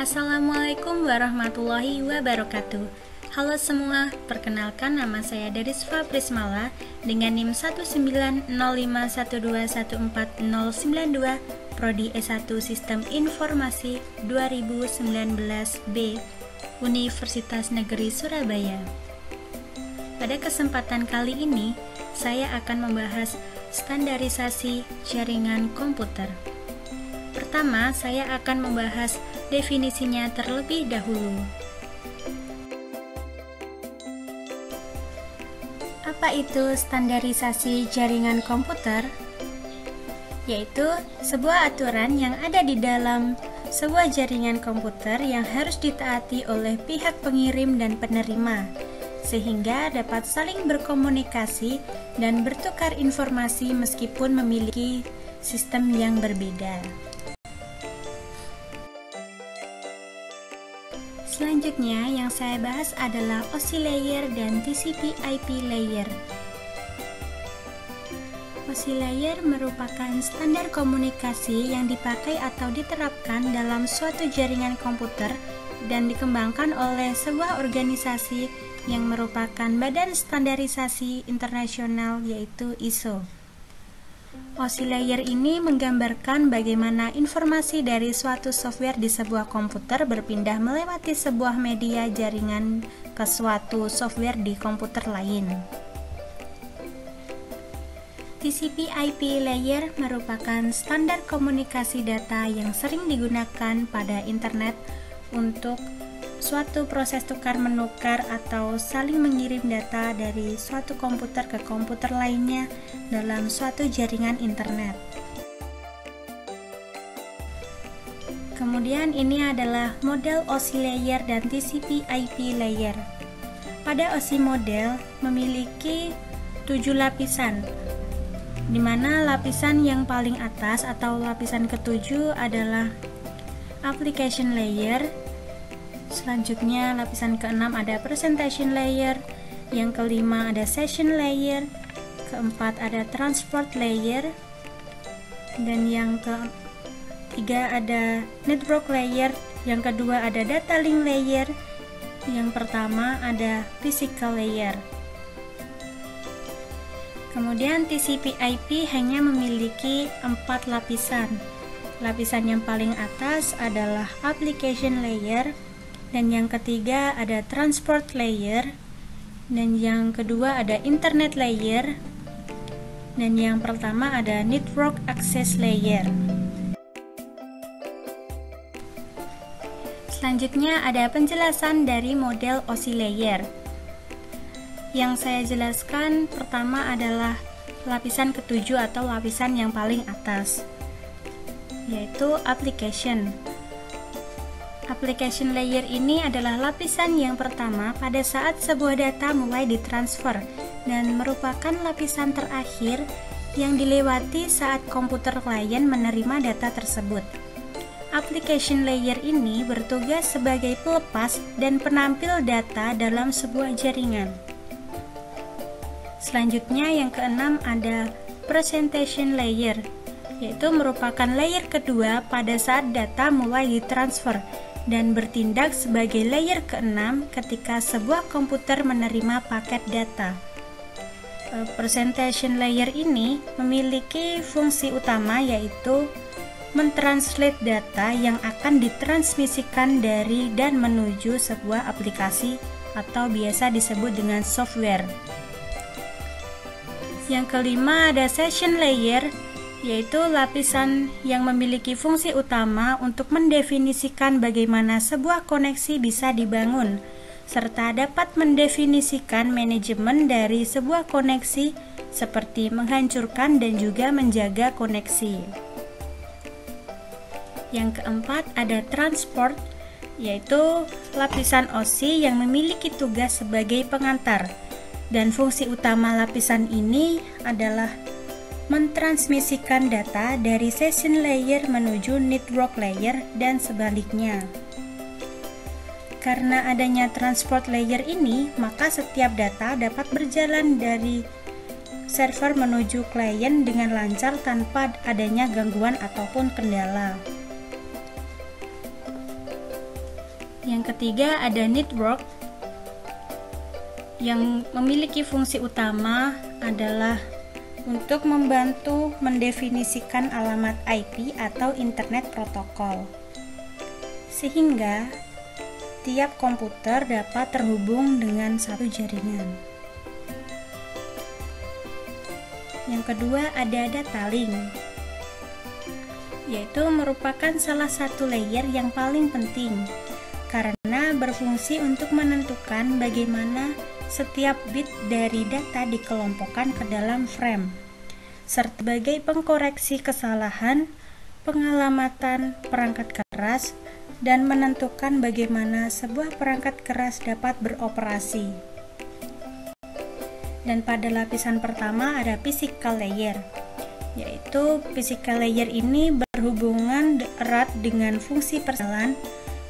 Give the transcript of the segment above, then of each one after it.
Assalamualaikum warahmatullahi wabarakatuh. Halo semua, perkenalkan nama saya Derisva Prismala dengan NIM 19051214092, Prodi S1 Sistem Informasi 2019B, Universitas Negeri Surabaya. Pada kesempatan kali ini, saya akan membahas standarisasi jaringan komputer. Pertama, saya akan membahas definisinya terlebih dahulu. Apa itu standarisasi jaringan komputer? Yaitu sebuah aturan yang ada di dalam sebuah jaringan komputer yang harus ditaati oleh pihak pengirim dan penerima, sehingga dapat saling berkomunikasi dan bertukar informasi meskipun memiliki sistem yang berbeda. Selanjutnya yang saya bahas adalah OSI layer dan TCP/IP layer. OSI layer merupakan standar komunikasi yang dipakai atau diterapkan dalam suatu jaringan komputer dan dikembangkan oleh sebuah organisasi yang merupakan badan standarisasi internasional yaitu ISO. OSI layer ini menggambarkan bagaimana informasi dari suatu software di sebuah komputer berpindah melewati sebuah media jaringan ke suatu software di komputer lain. TCP/IP layer merupakan standar komunikasi data yang sering digunakan pada internet untuk suatu proses tukar-menukar atau saling mengirim data dari suatu komputer ke komputer lainnya dalam suatu jaringan internet. Kemudian ini adalah model OSI layer dan TCP/IP layer. Pada OSI model memiliki 7 lapisan, di mana lapisan yang paling atas atau lapisan ke-7 adalah application layer. Selanjutnya lapisan ke-6 ada presentation layer, yang ke-5 ada session layer, ke-4 ada transport layer, dan yang ke-3 ada network layer, yang kedua ada data link layer, yang pertama ada physical layer. Kemudian TCP/IP hanya memiliki 4 lapisan. Lapisan yang paling atas adalah application layer, dan yang ketiga ada transport layer, dan yang kedua ada internet layer, dan yang pertama ada network access layer. Selanjutnya ada penjelasan dari model OSI layer. Yang saya jelaskan pertama adalah lapisan ke-7 atau lapisan yang paling atas, yaitu application. Application layer ini adalah lapisan yang pertama pada saat sebuah data mulai ditransfer dan merupakan lapisan terakhir yang dilewati saat komputer klien menerima data tersebut. Application layer ini bertugas sebagai pelepas dan penampil data dalam sebuah jaringan. Selanjutnya yang keenam ada presentation layer, yaitu merupakan layer kedua pada saat data mulai ditransfer dan bertindak sebagai layer ke-6 ketika sebuah komputer menerima paket data. Presentation layer ini memiliki fungsi utama yaitu mentranslate data yang akan ditransmisikan dari dan menuju sebuah aplikasi atau biasa disebut dengan software. Yang kelima ada session layer, yaitu lapisan yang memiliki fungsi utama untuk mendefinisikan bagaimana sebuah koneksi bisa dibangun, serta dapat mendefinisikan manajemen dari sebuah koneksi seperti menghancurkan dan juga menjaga koneksi. Yang keempat ada transport, yaitu lapisan OSI yang memiliki tugas sebagai pengantar, dan fungsi utama lapisan ini adalah mentransmisikan data dari session layer menuju network layer dan sebaliknya. Karena adanya transport layer ini, maka setiap data dapat berjalan dari server menuju klien dengan lancar tanpa adanya gangguan ataupun kendala. Yang ketiga ada network, yang memiliki fungsi utama adalah untuk membantu mendefinisikan alamat IP atau Internet Protokol, sehingga tiap komputer dapat terhubung dengan satu jaringan. Yang kedua ada data link, yaitu merupakan salah satu layer yang paling penting karena berfungsi untuk menentukan bagaimana setiap bit dari data dikelompokkan ke dalam frame, serta sebagai pengkoreksi kesalahan, pengalamatan perangkat keras, dan menentukan bagaimana sebuah perangkat keras dapat beroperasi. Dan pada lapisan pertama ada physical layer, yaitu physical layer ini berhubungan erat dengan fungsi perselan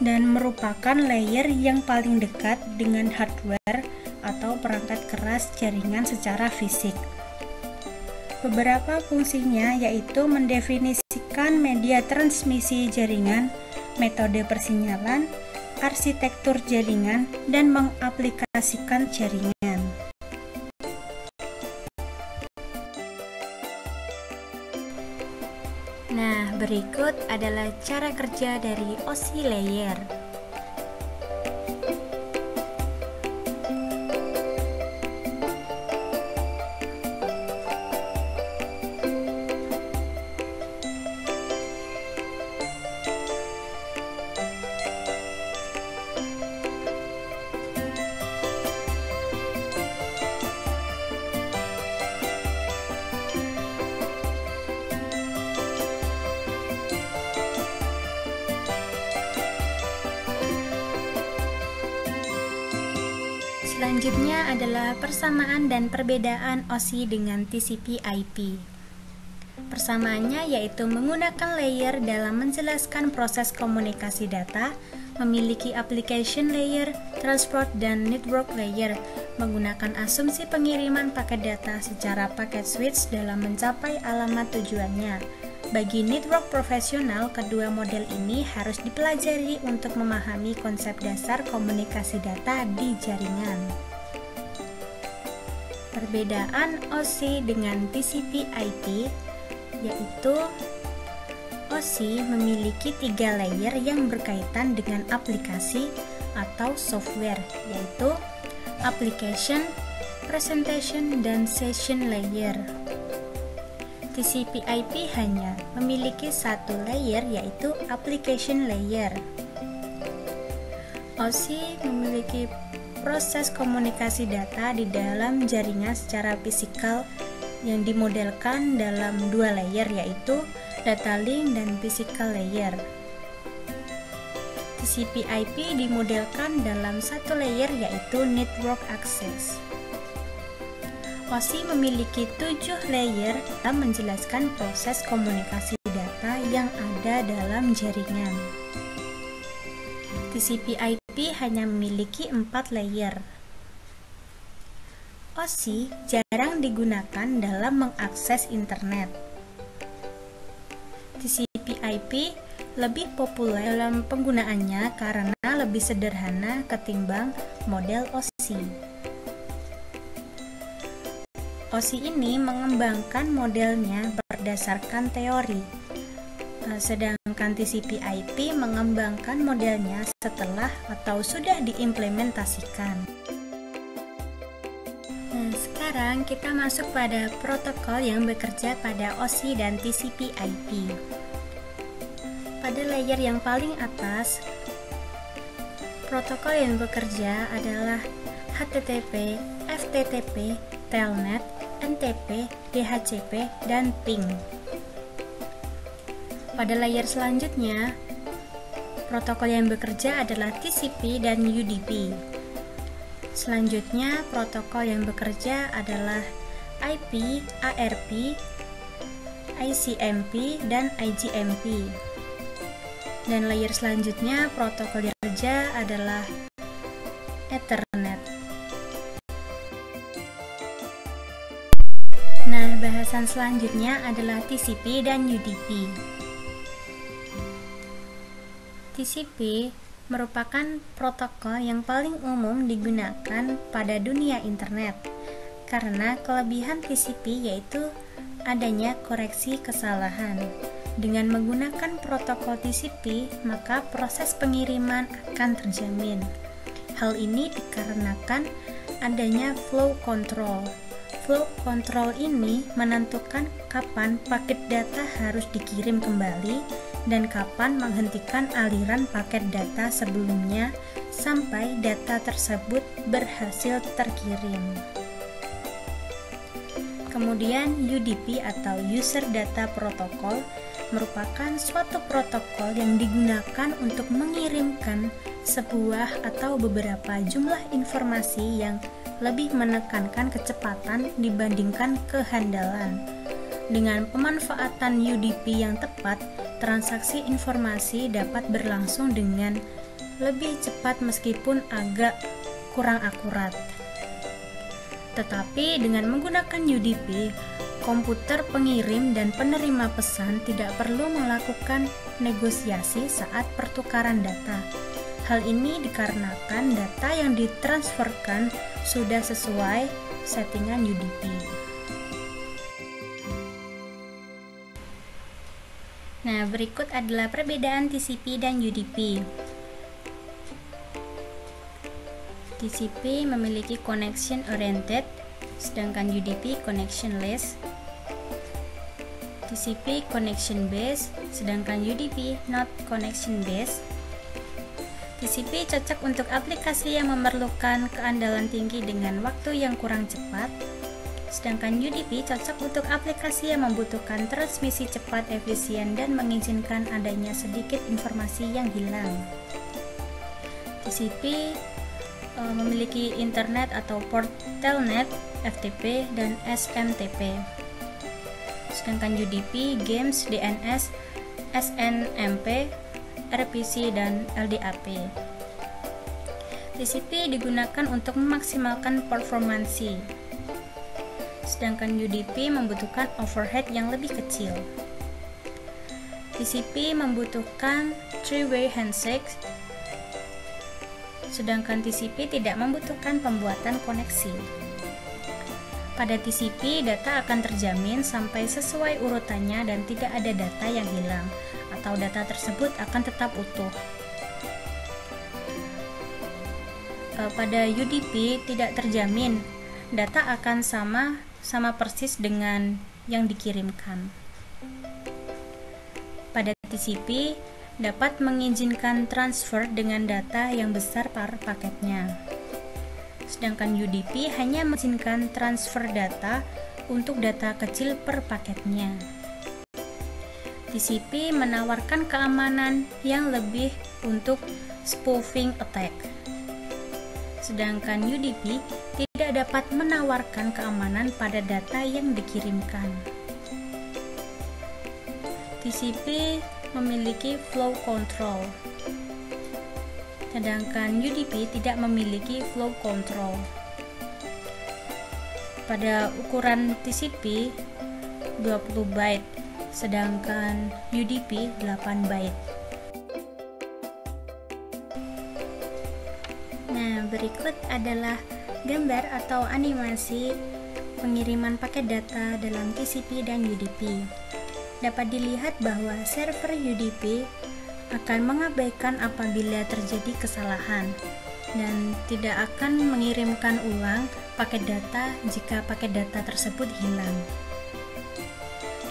dan merupakan layer yang paling dekat dengan hardware atau perangkat keras jaringan secara fisik. Beberapa fungsinya yaitu mendefinisikan media transmisi jaringan, metode persinyalan, arsitektur jaringan, dan mengaplikasikan jaringan. Nah, berikut adalah cara kerja dari OSI layer. Selanjutnya adalah persamaan dan perbedaan OSI dengan TCP/IP. Persamaannya yaitu menggunakan layer dalam menjelaskan proses komunikasi data, memiliki application layer, transport, dan network layer, menggunakan asumsi pengiriman paket data secara paket switch dalam mencapai alamat tujuannya. Bagi network profesional, kedua model ini harus dipelajari untuk memahami konsep dasar komunikasi data di jaringan. Perbedaan OSI dengan TCP/IP yaitu OSI memiliki 3 layer yang berkaitan dengan aplikasi atau software, yaitu application, presentation, dan session layer. TCP/IP hanya memiliki satu layer yaitu application layer. OSI memiliki proses komunikasi data di dalam jaringan secara fisikal yang dimodelkan dalam 2 layer yaitu data link dan physical layer. TCP/IP dimodelkan dalam satu layer yaitu network access. OSI memiliki 7 layer dalam menjelaskan proses komunikasi data yang ada dalam jaringan. TCP/IP hanya memiliki 4 layer. OSI jarang digunakan dalam mengakses internet. TCP/IP lebih populer dalam penggunaannya karena lebih sederhana ketimbang model OSI. OSI ini mengembangkan modelnya berdasarkan teori, sedangkan TCP/IP mengembangkan modelnya setelah atau sudah diimplementasikan. Nah, sekarang kita masuk pada protokol yang bekerja pada OSI dan TCP/IP. Pada layer yang paling atas, protokol yang bekerja adalah HTTP, FTTP, Telnet, NTP, DHCP, dan ping. Pada layer selanjutnya, protokol yang bekerja adalah TCP dan UDP. Selanjutnya, protokol yang bekerja adalah IP, ARP, ICMP, dan IGMP. Dan layer selanjutnya, protokol yang bekerja adalah Ethernet. Nah, bahasan selanjutnya adalah TCP dan UDP. TCP merupakan protokol yang paling umum digunakan pada dunia internet. Karena kelebihan TCP yaitu adanya koreksi kesalahan. Dengan menggunakan protokol TCP, maka proses pengiriman akan terjamin. Hal ini dikarenakan adanya flow control. Flow control ini menentukan kapan paket data harus dikirim kembali dan kapan menghentikan aliran paket data sebelumnya sampai data tersebut berhasil terkirim. Kemudian UDP atau User Data Protocol merupakan suatu protokol yang digunakan untuk mengirimkan sebuah atau beberapa jumlah informasi yang lebih menekankan kecepatan dibandingkan kehandalan. Dengan pemanfaatan UDP yang tepat, transaksi informasi dapat berlangsung dengan lebih cepat meskipun agak kurang akurat. Tetapi dengan menggunakan UDP, komputer pengirim dan penerima pesan tidak perlu melakukan negosiasi saat pertukaran data. Hal ini dikarenakan data yang ditransferkan sudah sesuai settingan UDP. Nah, berikut adalah perbedaan TCP dan UDP. TCP memiliki connection oriented, sedangkan UDP connectionless. TCP connection based, sedangkan UDP not connection based. TCP cocok untuk aplikasi yang memerlukan keandalan tinggi dengan waktu yang kurang cepat, sedangkan UDP cocok untuk aplikasi yang membutuhkan transmisi cepat, efisien, dan mengizinkan adanya sedikit informasi yang hilang. TCP memiliki internet atau port telnet, FTP, dan SMTP. Sedangkan UDP, games, DNS, SNMP, RPC, dan LDAP. TCP digunakan untuk memaksimalkan performansi, sedangkan UDP membutuhkan overhead yang lebih kecil. TCP membutuhkan three-way handshake, sedangkan TCP tidak membutuhkan pembuatan koneksi. Pada TCP, data akan terjamin sampai sesuai urutannya dan tidak ada data yang hilang, atau data tersebut akan tetap utuh. Pada UDP tidak terjamin, data akan sama persis dengan yang dikirimkan. Pada TCP, dapat mengizinkan transfer dengan data yang besar per paketnya. Sedangkan UDP hanya mengizinkan transfer data untuk data kecil per paketnya. TCP menawarkan keamanan yang lebih untuk spoofing attack. Sedangkan UDP tidak dapat menawarkan keamanan pada data yang dikirimkan. TCP memiliki flow control, sedangkan UDP tidak memiliki flow control. Pada ukuran TCP 20 byte, sedangkan UDP 8 byte. Nah, berikut adalah gambar atau animasi pengiriman paket data dalam TCP dan UDP. Dapat dilihat bahwa server UDP akan mengabaikan apabila terjadi kesalahan dan tidak akan mengirimkan ulang paket data jika paket data tersebut hilang.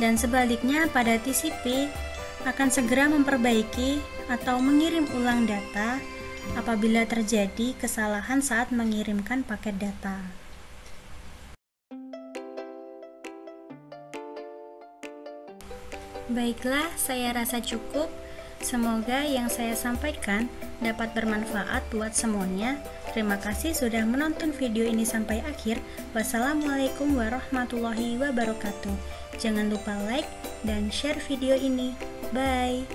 Dan sebaliknya, pada TCP akan segera memperbaiki atau mengirim ulang data apabila terjadi kesalahan saat mengirimkan paket data. Baiklah, saya rasa cukup. Semoga yang saya sampaikan dapat bermanfaat buat semuanya. Terima kasih sudah menonton video ini sampai akhir. Wassalamualaikum warahmatullahi wabarakatuh. Jangan lupa like dan share video ini. Bye.